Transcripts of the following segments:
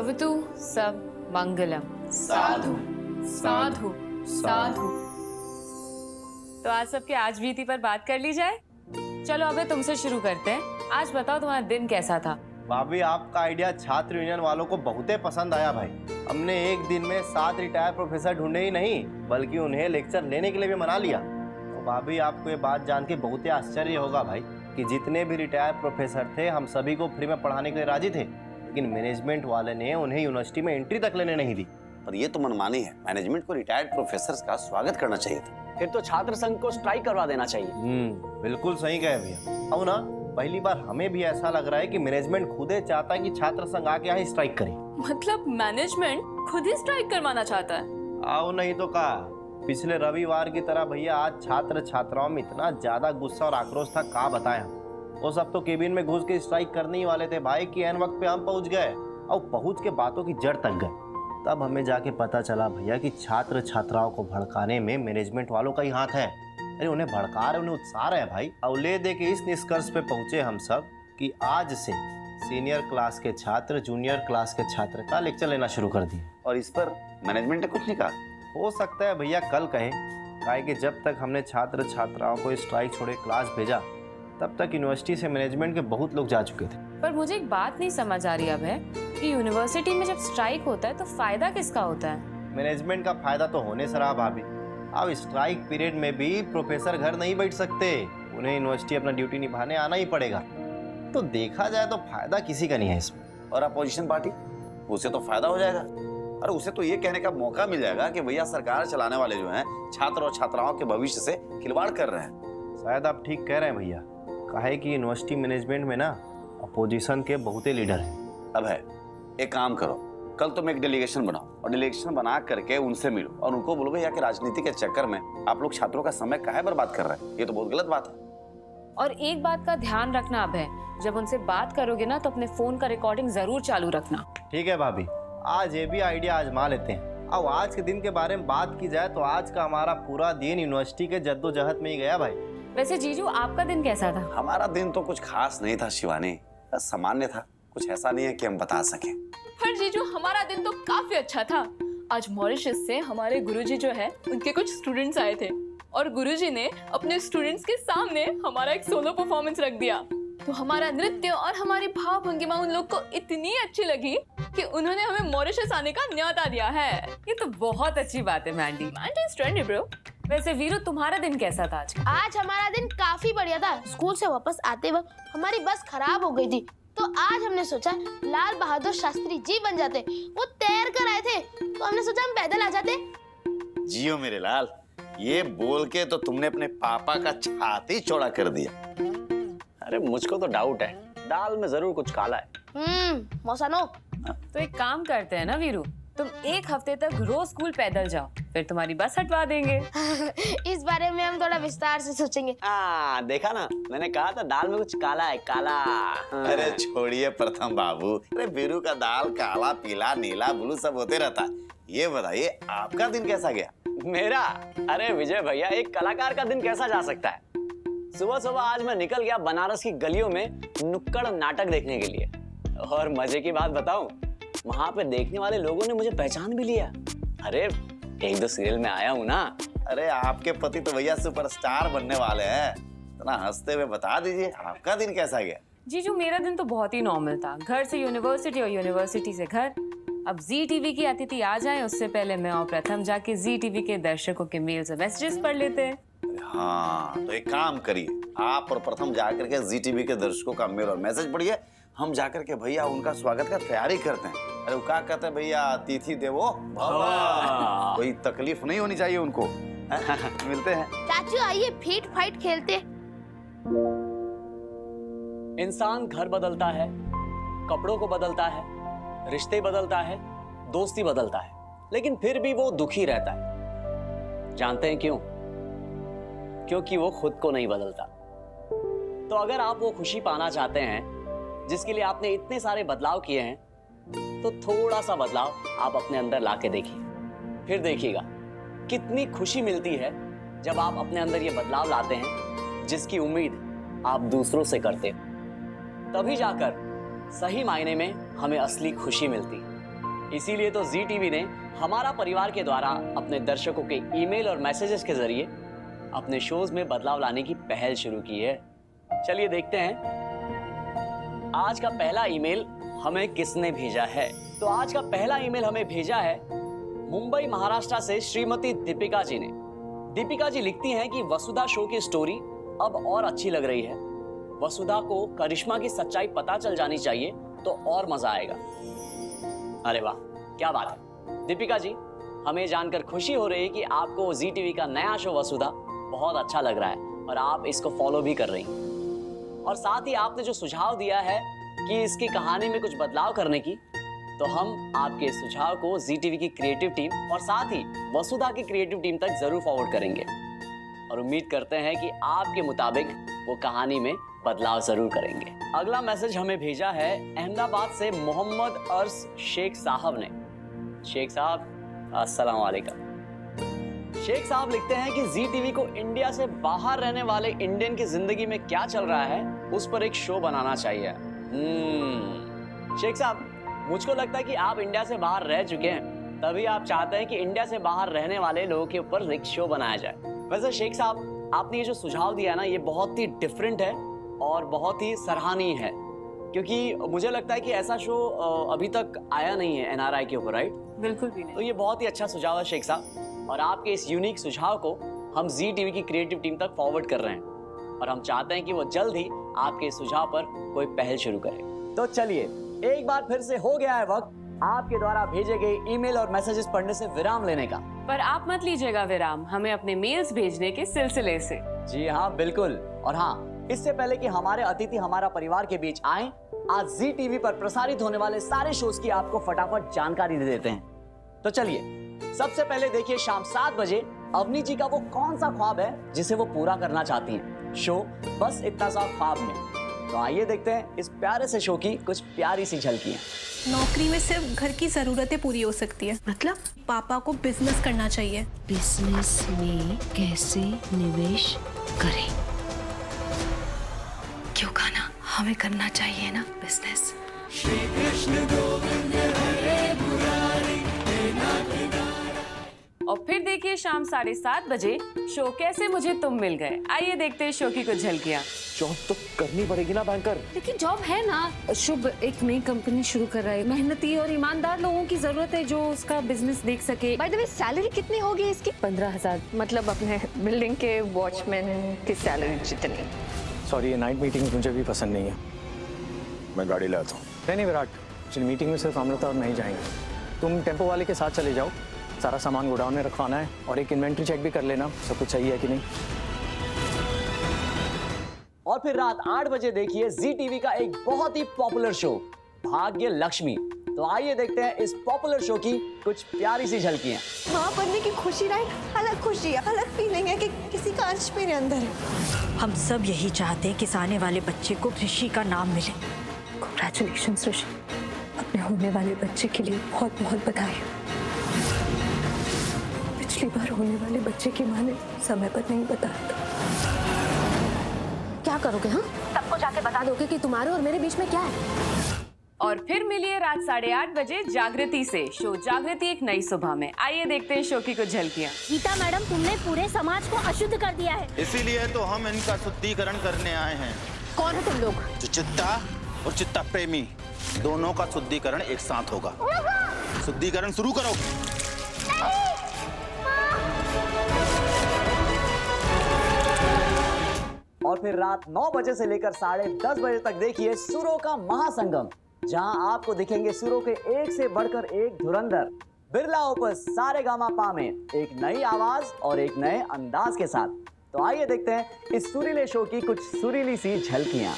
भवतु सब मंगलम। साधु साधु साधु। तो आज सबके आज बीती पर बात कर ली जाए। चलो अबे तुमसे शुरू करते हैं। आज बताओ तुम्हारा दिन कैसा था? भाभी आपका आइडिया छात्र यूनियन वालों को बहुते पसंद आया भाई। हमने एक दिन में 7 रिटायर्ड प्रोफेसर ढूंढे ही नहीं बल्कि उन्हें लेक्चर लेने के लिए भी मना लिया। तो भाभी आपको ये बात जान के बहुत ही आश्चर्य होगा भाई कि जितने भी रिटायर्ड प्रोफेसर थे हम सभी को फ्री में पढ़ाने के लिए राजी थे, लेकिन मैनेजमेंट वाले ने उन्हें यूनिवर्सिटी में एंट्री तक लेने नहीं दी। पर ये तो मनमानी है। मैनेजमेंट को रिटायर्ड प्रोफेसर का स्वागत करना चाहिए था। फिर तो छात्र संघ को स्ट्राइक करवा देना चाहिए। बिल्कुल सही कहे भैया। अब ना पहली बार हमें भी ऐसा लग रहा है कि मैनेजमेंट खुद ही चाहता है कि छात्र संघ आके यहाँ स्ट्राइक करे। मतलब मैनेजमेंट खुद ही स्ट्राइक करवाना चाहता है? आओ नहीं तो का पिछले रविवार की तरह भैया आज छात्र छात्राओं में इतना ज्यादा गुस्सा और आक्रोश था, का बताएं हम। वो सब तो केबिन में घुस के स्ट्राइक करने ही वाले थे भाई कि एन वक्त पे हम पहुंच गए और पहुंच के बातों की जड़ तक गए। तब हमें जाके पता चला भैया कि छात्र छात्राओं को भड़काने में मैनेजमेंट वालों का ही हाथ है। अरे उन्हें भड़का रहे, उन्हें उत्साह रहे भाई। अवले दे के इस निष्कर्ष पे पहुंचे हम सब कि आज से सीनियर क्लास के छात्र जूनियर क्लास के छात्र का लेक्चर लेना शुरू कर दिए। और इस पर मैनेजमेंट ने कुछ नहीं कहा? हो सकता है भैया कल कहे, काहे कि जब तक हमने छात्र छात्राओं को स्ट्राइक छोड़े क्लास भेजा तब तक यूनिवर्सिटी से मैनेजमेंट के बहुत लोग जा चुके थे। पर मुझे एक बात नहीं समझ आ रही अब है कि यूनिवर्सिटी में जब स्ट्राइक होता है तो फायदा किसका होता है? मैनेजमेंट का फायदा तो होने से रहा भाभी। अब स्ट्राइक पीरियड में भी प्रोफेसर घर नहीं बैठ सकते, उन्हें यूनिवर्सिटी अपना ड्यूटी निभाने आना ही पड़ेगा। तो देखा जाए तो फायदा किसी का नहीं है इसमें। और अपोजिशन पार्टी, उसे तो फायदा हो जाएगा। और उसे तो ये कहने का मौका मिल जाएगा कि भैया सरकार चलाने वाले जो हैं छात्र और छात्राओं के भविष्य से खिलवाड़ कर रहे हैं। शायद आप ठीक कह रहे हैं भैया। काहे कि यूनिवर्सिटी मैनेजमेंट में ना अपोजिशन के बहुत ही लीडर हैं। अब है, एक काम करो, कल तुम एक डेलीगेशन बनाओ और डेलीगेशन बना करके उनसे मिलो और उनको बोलो भैया कि राजनीति के चक्कर में आप लोग छात्रों का समय काहे बर्बाद कर रहे हैं, ये तो बहुत गलत बात है। और एक बात का ध्यान रखना अब है, जब उनसे बात करोगे ना तो अपने फोन का रिकॉर्डिंग जरूर चालू रखना। ठीक है भाभी, आज ये भी आइडिया आजमा लेते हैं। अब आज के दिन के बारे में बात की जाए तो आज का हमारा पूरा दिन यूनिवर्सिटी के जद्दोजहद में ही गया भाई। वैसे जीजू आपका दिन कैसा था? हमारा दिन तो कुछ खास नहीं था शिवानी, बस सामान्य था, कुछ ऐसा नहीं है कि हम बता सकें। पर जीजू हमारा दिन तो काफी अच्छा था। आज मॉरिशस से हमारे गुरुजी जो है उनके कुछ स्टूडेंट्स आए थे और गुरुजी ने अपने स्टूडेंट्स के सामने हमारा एक सोलो परफॉर्मेंस रख दिया। तो हमारा नृत्य और हमारी भाव भंगिमा उन लोग को इतनी अच्छी लगी कि उन्होंने हमें मॉरिशस आने का न्योता दिया है। ये तो बहुत अच्छी बात है Mandy. Mandy is trendy bro. वैसे वीरू तुम्हारा दिन कैसा था आज? आज हमारा दिन काफी बढ़िया था। स्कूल से वापस आते वक्त हमारी बस खराब हो गई थी, तो आज हमने सोचा लाल बहादुर शास्त्री जी बन जाते। वो तैर कर आए थे तो हमने सोचा हम पैदल आ जाते। जियो मेरे लाल, ये बोल के तो तुमने अपने पापा का छाती चौड़ा कर दिया। अरे मुझको तो डाउट है, दाल में जरूर कुछ काला है। मौसानो। तो एक काम करते हैं ना वीरू, तुम एक हफ्ते तक रोज स्कूल पैदल जाओ, फिर तुम्हारी बस हटवा देंगे। इस बारे में हम थोड़ा विस्तार से सोचेंगे। देखा ना, मैंने कहा था दाल में कुछ काला है, काला। अरे छोड़िए प्रथम बाबू, अरे वीरू का दाल काला पीला नीला ब्लू सब होते रहता। ये बताइए आपका दिन कैसा गया? मेरा? अरे विजय भैया, एक कलाकार का दिन कैसा जा सकता है। सुबह सुबह आज मैं निकल गया बनारस की गलियों में नुक्कड़ नाटक देखने के लिए, और मजे की बात बताऊं, वहां पे देखने वाले लोगों ने मुझे पहचान भी लिया। अरे एक दो सीरियल में आया हूँ ना। अरे आपके पति तो भैया सुपरस्टार बनने वाले हैं, इतना हंसते हुए बता दीजिए आपका दिन कैसा गया? जीजू मेरा दिन तो बहुत ही नॉर्मल था। घर से यूनिवर्सिटी और यूनिवर्सिटी से घर। अब जी टीवी की अतिथि आ जाए उससे पहले मैं और प्रथम जाके जी टीवी के दर्शकों के मेल्स और मैसेजेस पढ़ लेते हैं। हाँ तो एक काम करिए, आप और प्रथम जाकर के जी टीवी के दर्शकों का मेल और मैसेज पढ़िए, हम जाकर के भैया उनका स्वागत का तैयारी करते हैं। अरे वो क्या कहते हैं भैया, अतिथि देवो भव। कोई तकलीफ नहीं होनी चाहिए उनको। मिलते हैं। चाचू आइए फीट फाइट खेलते। इंसान घर बदलता है, कपड़ों को बदलता है, रिश्ते बदलता है, दोस्ती बदलता है, लेकिन फिर भी वो दुखी रहता है। जानते हैं क्यों? क्योंकि वो खुद को नहीं बदलता। तो अगर आप वो खुशी पाना चाहते हैं जिसके लिए आपने इतने सारे बदलाव किए हैं, तो थोड़ा सा बदलाव आप अपने अंदर लाके देखिए, फिर देखिएगा कितनी खुशी मिलती है जब आप अपने अंदर ये बदलाव लाते हैं जिसकी उम्मीद आप दूसरों से करते हो। तभी जाकर सही मायने में हमें असली खुशी मिलती है। इसीलिए तो जी टीवी ने हमारा परिवार के द्वारा अपने दर्शकों के ईमेल और मैसेजेस के जरिए अपने शोज में बदलाव लाने की पहल शुरू की है। चलिए देखते हैं आज का पहला ईमेल हमें किसने भेजा है। तो आज का पहला ईमेल हमें भेजा है मुंबई महाराष्ट्र से श्रीमती दीपिका जी ने। दीपिका जी लिखती हैं कि वसुधा शो की स्टोरी अब और अच्छी लग रही है। वसुधा को करिश्मा की सच्चाई पता चल जानी चाहिए तो और मजा आएगा। अरे वाह, क्या बात है दीपिका जी, हमें जानकर खुशी हो रही है कि आपको जी टीवी का नया शो वसुधा बहुत अच्छा लग रहा है और आप इसको फॉलो भी कर रही हैं। और साथ ही आपने जो सुझाव दिया है कि इसकी कहानी में कुछ बदलाव करने की, तो हम आपके इस सुझाव को जी टीवी की क्रिएटिव टीम और साथ ही वसुधा की क्रिएटिव टीम तक जरूर फॉरवर्ड करेंगे और उम्मीद करते हैं कि आपके मुताबिक वो कहानी में बदलाव जरूर करेंगे। अगला मैसेज हमें भेजा है अहमदाबाद से मोहम्मद अर्श शेख साहब ने। शेख साहब अस्सलाम वालेकुम। शेख साहब लिखते हैं कि जी टीवी को इंडिया से बाहर रहने वाले इंडियन की जिंदगी में क्या चल रहा है उस पर एक शो बनाना चाहिए। शेख साहब, मुझको लगता है कि आप इंडिया से बाहर रह चुके हैं, तभी आप चाहते हैं कि इंडिया से बाहर रहने वाले लोगों के ऊपर एक शो बनाया जाए। वैसे शेख साहब, आपने ये जो सुझाव दिया ना, ये बहुत ही डिफरेंट है और बहुत ही सराहनीय है, क्योंकि मुझे लगता है कि ऐसा शो अभी तक आया नहीं है एनआरआई के ऊपर, राइट? बिल्कुल भी नहीं। तो ये बहुत ही अच्छा सुझाव है शेख साहब, और आपके इस यूनिक सुझाव को हम जी टीवी की क्रिएटिव टीम तक फॉरवर्ड कर रहे हैं और हम चाहते हैं कि वो जल्द ही आपके इस सुझाव पर कोई पहल शुरू करे। तो चलिए, एक बार फिर से हो गया है वक्त आपके द्वारा भेजे गए ईमेल और मैसेजेस पढ़ने से विराम लेने का। पर आप मत लीजिएगा विराम, हमें अपने मेल्स भेजने के सिलसिले से। जी हाँ, बिल्कुल। और हाँ, इससे पहले कि हमारे अतिथि हमारा परिवार के बीच आए, आज जी टीवी पर प्रसारित होने वाले सारे शोज की आपको फटाफट जानकारी दे देते हैं। तो चलिए, सबसे पहले देखिए शाम 7 बजे अवनी जी का वो कौन सा ख्वाब है जिसे वो पूरा करना चाहती हैं। शो बस इतना सा ख्वाब में। तो आइए देखते हैं इस प्यारे से शो की कुछ प्यारी सी झलकियां। नौकरी में सिर्फ घर की जरूरतें पूरी हो सकती है। मतलब पापा को बिजनेस करना चाहिए। बिजनेस में कैसे निवेश करें? क्यों खाना, हमें करना चाहिए ना बिजनेस। और फिर देखिए शाम 7:30 बजे शो कैसे मुझे तुम मिल गए। आइए देखते हैं शो की कुछ झलकियां। जॉब तो करनी पड़ेगी ना बैंकर। लेकिन जॉब है ना। शुभ एक नई कंपनी शुरू कर रहा है, मेहनती और ईमानदार लोगों की जरूरत है जो उसका बिजनेस देख सके। बाय द वे, सैलरी कितनी होगी इसकी? 15,000। मतलब अपने बिल्डिंग के वॉचमैन की सैलरी जितनी। सॉरी, ये नाइट मीटिंग मुझे भी पसंद नहीं है। मैं गाड़ी लाता हूँ। नहीं विराट, चल मीटिंग में सिर्फ अमृता और नहीं जाएंगे। तुम टेम्पो वाले के साथ चले जाओ, सारा सामान गोडाउन में रखवाना है और एक इन्वेंट्री चेक भी कर लेना सब कुछ सही है कि नहीं। और फिर रात 8 बजे देखिए जी टीवी का एक बहुत ही पॉपुलर शो भाग्य लक्ष्मी। तो आइए देखते हैं इस पॉपुलर शो की कुछ प्यारी सी झलकियां। माँ बनने की खुशी, राइट? अलग खुशी है, अलग फीलिंग है कि किसी का अंश मेरे अंदर है। हम सब यही चाहते हैं कि आने वाले बच्चे को ऋषि का नाम मिले। कांग्रेचुलेशंस ऋषि, अपने होने वाले बच्चे के लिए बहुत बहुत बधाई। पिछली बार होने वाले बच्चे की माँ ने समय पर नहीं बताया था। क्या करोगे? हाँ, सबको जाके बता दोगे कि तुम्हारे और मेरे बीच में क्या है। और फिर मिलिए रात 8:30 बजे जागृति से। शो जागृति एक नई सुबह में। आइए देखते हैं शो की कुछ झलकियां। गीता मैडम, तुमने पूरे समाज को अशुद्ध कर दिया है। इसीलिए तो हम इनका शुद्धिकरण करने आए हैं। कौन हो तुम लोग? जो चित्ता और चित्ता प्रेमी, दोनों का शुद्धिकरण एक साथ होगा। शुद्धिकरण शुरू करो। और फिर रात 9 बजे से लेकर 10:30 बजे तक देखिए सुरों का महासंगम, जहां आपको दिखेंगे सुरों के एक से बढ़कर एक धुरंधर। बिरला ओपस सारेगामापा में एक नई आवाज और एक नए अंदाज के साथ। तो आइए देखते हैं इस सुरीले शो की कुछ सुरीली सी झलकियां।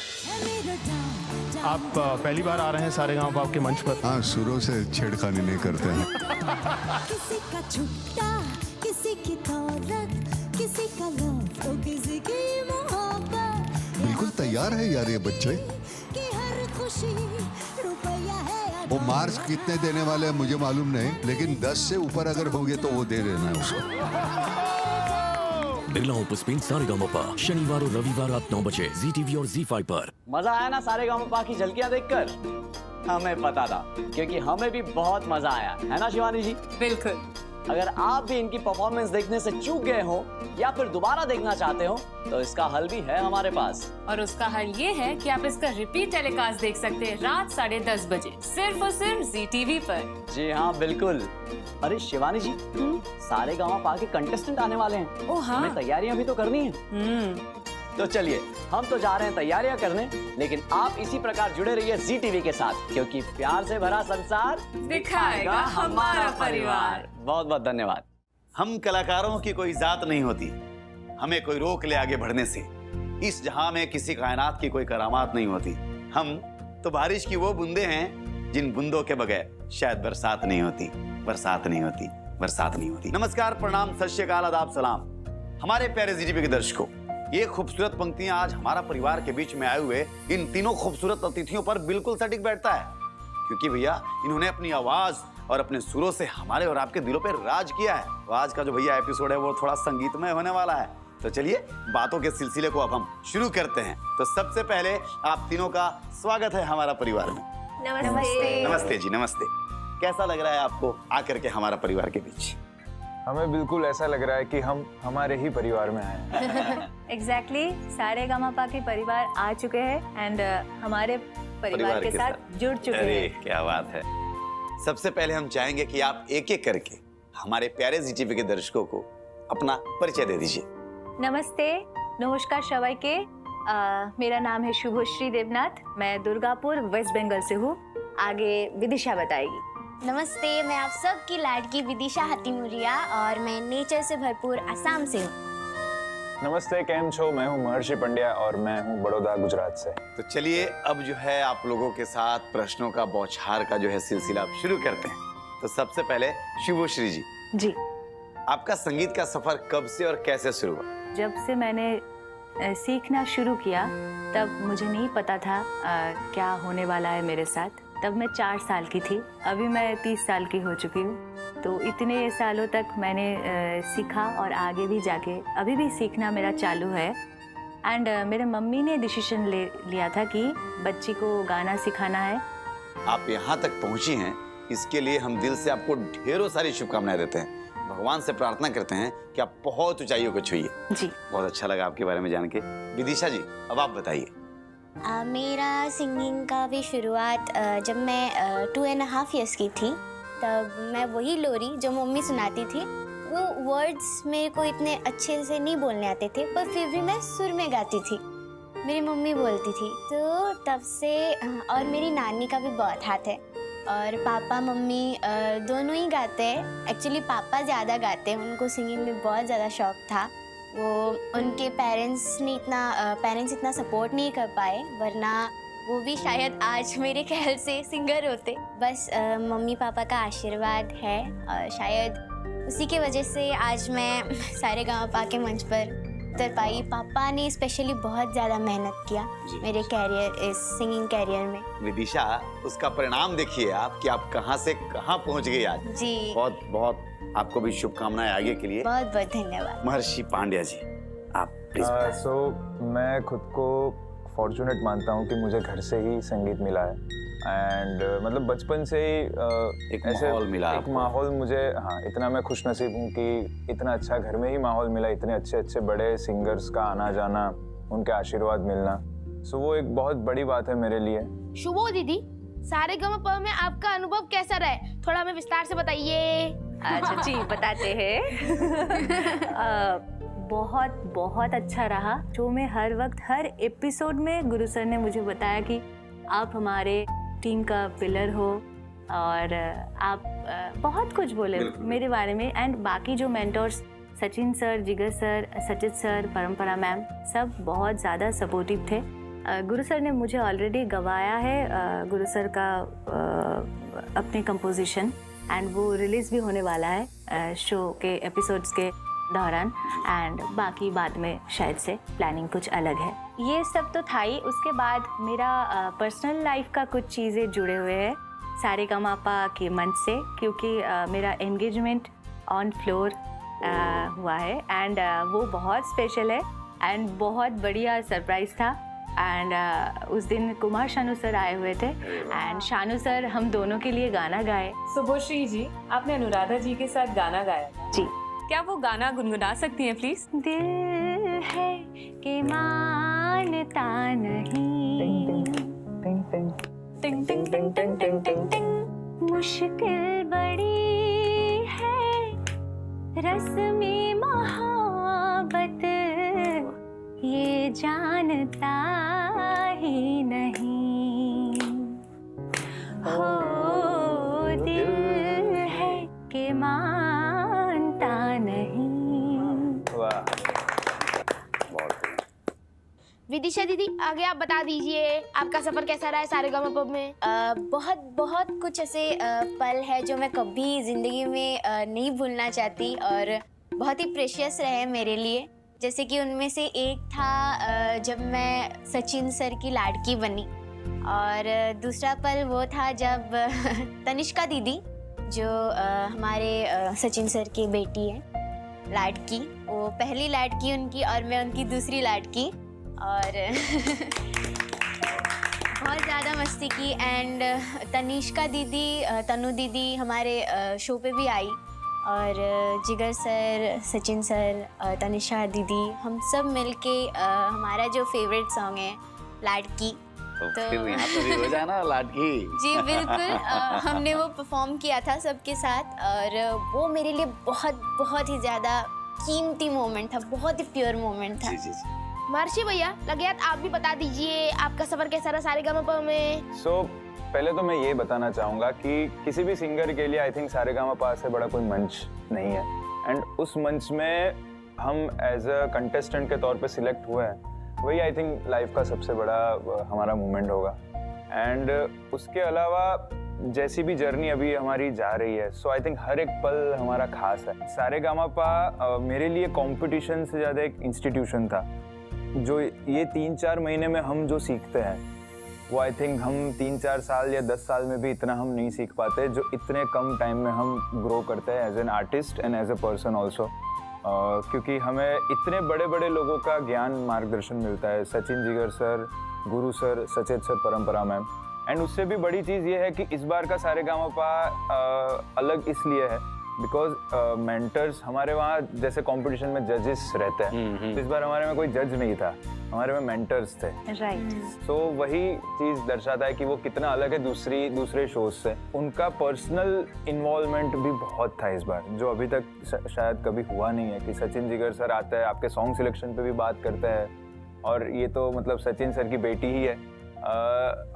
आप पहली बार आ रहे हैं सारेगामापा के मंच पर? हाँ, सुरों से छेड़खानी नहीं करते हैं। किसी का छुट्टा, किसी की दौलत, किसी का लव, तो किसी की मोहब्बत। बिल्कुल तैयार है यार ये बच्चे। कि हर खुशी रुपया है। वो मार्क्स कितने देने वाले हैं मुझे मालूम नहीं, लेकिन 10 से ऊपर अगर होंगे तो वो दे देना है उसको। बिरला ओपस पेंट सारेगामापा, शनिवार और रविवार रात 9 बजे जी टीवी और ZEE5 पर। मजा आया ना सारेगामापा की झलकियां देखकर? हमें पता था, क्योंकि हमें भी बहुत मजा आया, है ना शिवानी जी? बिल्कुल। अगर आप भी इनकी परफॉर्मेंस देखने से चूक गए हो या फिर दोबारा देखना चाहते हो तो इसका हल भी है हमारे पास। और उसका हल ये है कि आप इसका रिपीट टेलीकास्ट देख सकते हैं रात 10:30 बजे सिर्फ और सिर्फ ZTV पर। जी हाँ बिल्कुल। अरे शिवानी जी, सारेगामापा के कंटेस्टेंट आने वाले हैं। ओ हाँ। हमें तैयारियां भी तो करनी है। तो चलिए हम तो जा रहे हैं तैयारियां करने, लेकिन आप इसी प्रकार जुड़े रहिए ZTV के साथ, क्योंकि प्यार से भरा संसार दिखाएगा हमारा परिवार। बहुत बहुत धन्यवाद। हम कलाकारों की कोई जात नहीं होती, हमें कोई रोक ले आगे बढ़ने से। इस जहां में किसी कायनात की कोई करामात नहीं होती। हम तो बारिश की वो बूंदे हैं जिन बूंदों के बगैर शायद बरसात नहीं होती, बरसात नहीं होती, बरसात नहीं होती। नमस्कार, प्रणाम, सत श्री अकाल, आदाब, सलाम। हमारे प्यारे ZTV के दर्शकों, ये खूबसूरत पंक्तियां आज हमारा परिवार के बीच में आए हुए इन तीनों खूबसूरत अतिथियों पर बिल्कुल सटीक बैठता है, क्योंकि भैया इन्होंने अपनी आवाज और अपने सुरों से हमारे और आपके दिलों पर राज किया है। तो आज का जो भैया एपिसोड है वो थोड़ा संगीतमय होने वाला है। तो चलिए बातों के सिलसिले को अब हम शुरू करते हैं। तो सबसे पहले आप तीनों का स्वागत है हमारा परिवार में। नमस्ते। नमस्ते जी, नमस्ते। कैसा लग रहा है आपको आकर के हमारा परिवार के बीच? हमें बिल्कुल ऐसा लग रहा है कि हम हमारे ही परिवार में आए हैं। एग्जैक्टली, सारेगामापा के परिवार आ चुके हैं एंड हमारे परिवार के साथ जुड़ चुके अरे हैं। क्या बात है। सबसे पहले हम चाहेंगे कि आप एक एक करके हमारे प्यारे ZTV के दर्शकों को अपना परिचय दे दीजिए। नमस्ते, नमस्कार सबाई के। मेरा नाम है शुभश्री देवनाथ। मैं दुर्गापुर वेस्ट बंगाल से हूँ। आगे विदिशा बताएगी। नमस्ते, मैं आप सबकी लाडकी विदिशा हतिमुरिया और मैं नेचर से भरपूर असम से हूँ। नमस्ते, केम छो, मैं हूँ महर्षि पंड्या और मैं हूँ बड़ौदा, गुजरात से। तो चलिए अब जो है आप लोगों के साथ प्रश्नों का बौछार का जो है सिलसिला शुरू करते हैं। तो सबसे पहले शुभश्री जी, जी, आपका संगीत का सफर कब से और कैसे शुरू हुआ? जब से मैंने सीखना शुरू किया तब मुझे नहीं पता था क्या होने वाला है मेरे साथ। तब मैं 4 साल की थी, अभी मैं 30 साल की हो चुकी हूँ। तो इतने सालों तक मैंने सीखा और आगे भी जाके अभी भी सीखना मेरा चालू है। एंड मेरे मम्मी ने डिसीजन लिया था कि बच्ची को गाना सिखाना है। आप यहाँ तक पहुँची हैं, इसके लिए हम दिल से आपको ढेरों सारी शुभकामनाएं देते हैं। भगवान से प्रार्थना करते हैं कि आप बहुत ऊंचाइयों को छुइए। जी, बहुत अच्छा लगा आपके बारे में जान के। विदिशा जी, अब आप बताइए। मेरा सिंगिंग का भी शुरुआत जब मैं 2.5 years की थी, तब मैं वही लोरी जो मम्मी सुनाती थी, वो वर्ड्स मेरे को इतने अच्छे से नहीं बोलने आते थे, पर फिर भी मैं सुर में गाती थी। मेरी मम्मी बोलती थी, तो तब से और मेरी नानी का भी बहुत हाथ है और पापा मम्मी दोनों ही गाते हैं। एक्चुअली पापा ज़्यादा गाते हैं, उनको सिंगिंग में बहुत ज़्यादा शौक था। वो उनके पेरेंट्स इतना सपोर्ट नहीं कर पाए, वरना वो भी शायद आज मेरे ख्याल से सिंगर होते। बस मम्मी पापा का आशीर्वाद है और शायद उसी के वजह से आज मैं सारेगामापा के मंच पर उतर पाई। पापा ने स्पेशली बहुत ज़्यादा मेहनत किया मेरे इस सिंगिंग कैरियर में। विदिशा, उसका परिणाम देखिए आप कि आप कहां से कहां पहुंच गई आज। जी, बहुत बहुत आपको भी शुभकामनाएं आगे के लिए। बहुत बहुत धन्यवाद। महर्षि पांड्या जी, आप प्लीज। मैं खुद को फॉर्चुनेट मानता हूँ कि मुझे घर से ही संगीत मिला है एंड मतलब बचपन से ही एक माहौल मिला। एक माहौल मुझे, हाँ, इतना मैं खुशनसीब हूँ कि इतना अच्छा घर में ही माहौल मिला, इतने अच्छे अच्छे बड़े सिंगर्स का आना जाना, उनके आशीर्वाद मिलना। सो वो एक बहुत बड़ी बात है मेरे लिए। शुभो दीदी, सारेगामापा में आपका अनुभव कैसा रहा है? थोड़ा हमें विस्तार से बताइए। अच्छा जी, बताते हैं। बहुत बहुत अच्छा रहा। शो में हर वक्त हर एपिसोड में गुरु सर ने मुझे बताया कि आप हमारे टीम का पिलर हो और आप बहुत कुछ बोले मेरे बारे में। एंड बाकी जो मेंटर्स सचिन सर, जिगर सर, सचित सर, परंपरा मैम, सब बहुत ज़्यादा सपोर्टिव थे। गुरु सर ने मुझे ऑलरेडी गवाया है गुरु सर का अपने कंपोजिशन, एंड वो रिलीज़ भी होने वाला है शो के एपिसोड्स के दौरान। एंड बाकी बाद में शायद से प्लानिंग कुछ अलग है। ये सब तो था ही। उसके बाद मेरा पर्सनल लाइफ का कुछ चीज़ें जुड़े हुए हैं सारेगामापा के मंच से, क्योंकि मेरा एंगेजमेंट ऑन फ्लोर हुआ है एंड वो बहुत स्पेशल है एंड बहुत बढ़िया सरप्राइज था। एंड उस दिन कुमार शानू सर आए हुए थे एंड शानू सर हम दोनों के लिए गाना गाए। शुभश्री जी, आपने अनुराधा जी के साथ गाना गाया था। जी, क्या वो गाना गुनगुना सकती हैं प्लीज? दिल है कि मानता नहीं, टिंग टिंग टिंग टिंग टिंग टिंग टिंग, मुश्किल बड़ी है रस्मी मोहब्बत, ये जानता ही नहीं, हो दिल है कि मानता नहीं। विदिशा दीदी, आगे आप बता दीजिए आपका सफर कैसा रहा है सारेगामापा में? बहुत बहुत कुछ ऐसे पल है जो मैं कभी जिंदगी में नहीं भूलना चाहती और बहुत ही प्रेशियस रहे मेरे लिए। जैसे कि उनमें से एक था जब मैं सचिन सर की लाडकी बनी, और दूसरा पल वो था जब तनिष्का दीदी जो हमारे सचिन सर की बेटी है, लाडकी, वो पहली लाडकी उनकी और मैं उनकी दूसरी लाडकी, और बहुत ज़्यादा मस्ती की। एंड तनिष्का दीदी, तनु दीदी हमारे शो पे भी आई, और जिगर सर, सचिन सर, तनिष्का दीदी, हम सब मिलके हमारा जो फेवरेट सॉन्ग है लाडकी, तो फिर यहाँ पे भी हो जाए ना लाडकी। जी बिल्कुल, हमने वो परफॉर्म किया था सबके साथ, और वो मेरे लिए बहुत बहुत ही ज़्यादा कीमती मोमेंट था, बहुत ही प्योर मोमेंट था। जी जी जी। महर्षि भैया, लगे आप भी बता दीजिए आपका सफर कैसा रहा सारेगामापा में? पहले तो मैं ये बताना चाहूँगा कि किसी भी सिंगर के लिए आई थिंक सारेगामापा से बड़ा कोई मंच नहीं है, एंड उस मंच में हम एज अ कंटेस्टेंट के तौर पे सिलेक्ट हुए हैं, वही आई थिंक लाइफ का सबसे बड़ा हमारा मोमेंट होगा। एंड उसके अलावा जैसी भी जर्नी अभी हमारी जा रही है, सो आई थिंक हर एक पल हमारा खास है। सारेगामापा मेरे लिए कंपटीशन से ज़्यादा एक इंस्टीट्यूशन था। जो ये 3-4 महीने में हम जो सीखते हैं वो आई थिंक हम 3-4 साल या 10 साल में भी इतना हम नहीं सीख पाते, जो इतने कम टाइम में हम ग्रो करते हैं as an artist and as a person also. क्योंकि हमें इतने बड़े बड़े लोगों का ज्ञान मार्गदर्शन मिलता है, सचिन जिगर सर, गुरु सर, सचेत सर, परंपरा मैम। एंड उससे भी बड़ी चीज़ ये है कि इस बार का सारेगामापा अलग इसलिए है बिकॉज मेंटर्स हमारे वहाँ जैसे कंपटीशन में जजेस रहते हैं, तो इस बार हमारे में कोई जज नहीं था, हमारे में मेंटर्स थे। राइट। सो वही चीज़ दर्शाता है कि वो कितना अलग है दूसरे शोज से। उनका पर्सनल इन्वॉल्वमेंट भी बहुत था इस बार, जो अभी तक शायद कभी हुआ नहीं है कि सचिन जिगर सर आते हैं, आपके सॉन्ग सिलेक्शन पे भी बात करते हैं, और ये तो मतलब सचिन सर की बेटी ही है,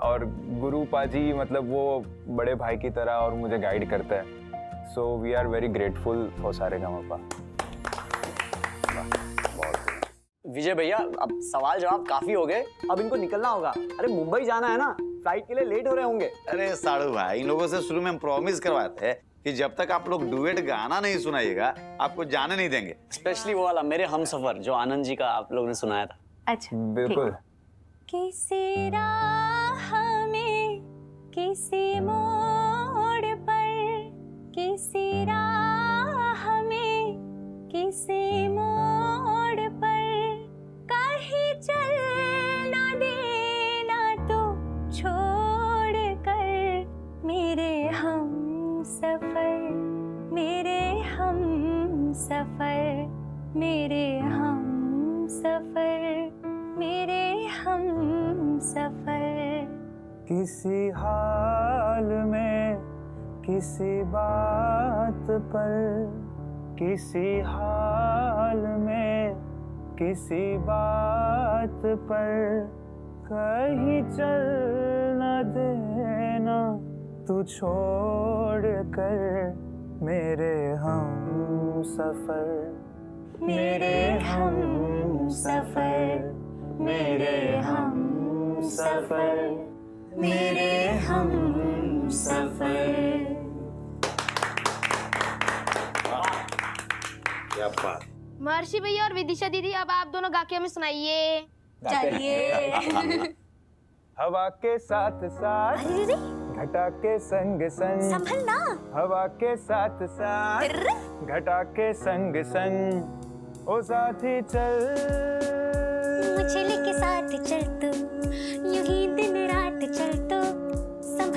और गुरु पाजी मतलब वो बड़े भाई की तरह और मुझे गाइड करते हैं। So we are very grateful for Saregamapa. Vijay भैया, अब सवाल जवाब काफी हो गए, अब इनको निकलना होगा। अरे मुंबई जाना है ना, फ्लाइट के लिए लेट हो रहे होंगे। अरे साड़ू भाई, इन लोगों से शुरू में हम प्रॉमिस करवाते हैं कि जब तक आप लोग डुएट गाना नहीं सुनाइएगा आपको जाने नहीं देंगे। स्पेशली वो वाला मेरे हमसफर जो आनंद जी का आप लोगों ने सुनाया था। अच्छा, बिल्कुल। किसी राह में, किसी मोड़ पर, किसी राह में, किसी मोड़ पर, कहीं चल ना देना तो छोड़ कर, मेरे हम सफर, मेरे हम सफर, मेरे हम सफर, मेरे हम सफर। किसी हाल में, किसी बात पर, किसी हाल में, किसी बात पर, कहीं चल न देना तू छोड़ कर, मेरे हम सफर, मेरे हम सफर, मेरे हम सफर, मेरे हम सफर। क्या बात। महर्षि भैया और विदिशा दीदी, अब आप दोनों गा के हमें सुनाइए। चलिए। हवा के साथ साथ, घटा के संग संग, संभलना। हवा के साथ साथ, घटा के संग संग, ओ साथी चल, मुझे लेके साथ चल तू।